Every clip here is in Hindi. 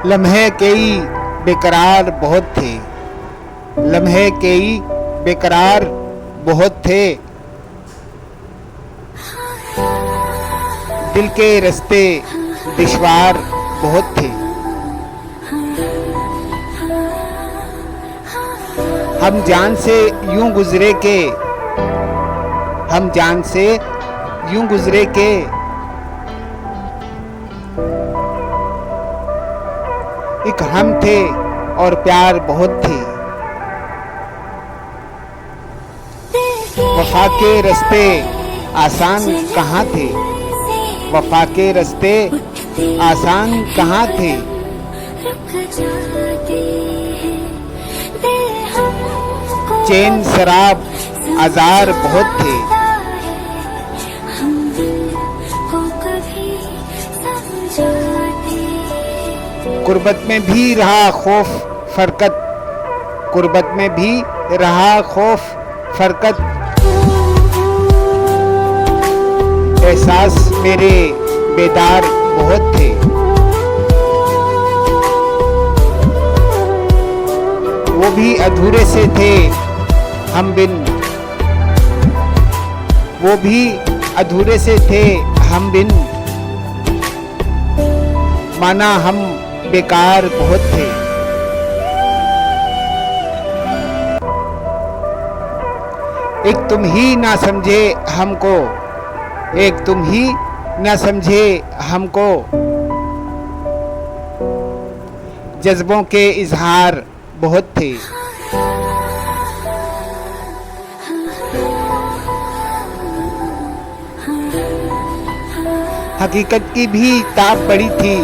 लम्हे कई बेकरार बहुत थे, लम्हे कई बेकरार बहुत थे। दिल के रास्ते दुश्वार बहुत थे। हम जान से यूं गुजरे के, हम जान से यूं गुजरे के एक हम थे और प्यार बहुत थे। वफा के रास्ते आसान कहाँ थे, वफा के रास्ते आसान कहाँ थे। चैन शराब आजार बहुत थे। गुर्बत में भी रहा खौफ फरकत, गुर्बत में भी रहा खौफ फरकत। एहसास मेरे बेदार बहुत थे। वो भी अधूरे से थे हम बिन, वो भी अधूरे से थे हम बिन। माना हम बेकार बहुत थे। एक तुम ही ना समझे हमको, एक तुम ही ना समझे हमको। जज्बों के इजहार बहुत थे। हकीकत की भी ताब बड़ी थी,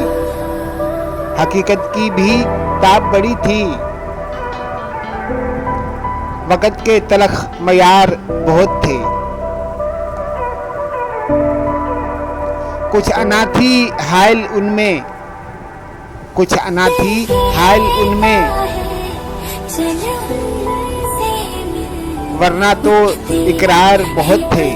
हकीकत की भी ताब बड़ी थी। वक़्त के तलख मयार बहुत थे। कुछ अनाथी हायल उनमें, कुछ अनाथी हायल उनमें। वरना तो इकरार बहुत थे।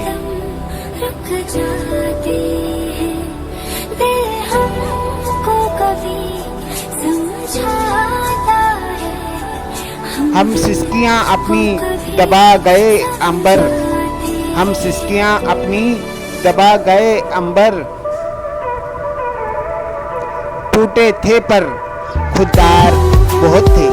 हम सिसकियां अपनी दबा गए अंबर, हम सिसकियां अपनी दबा गए अंबर। टूटे थे पर खुददार बहुत थे।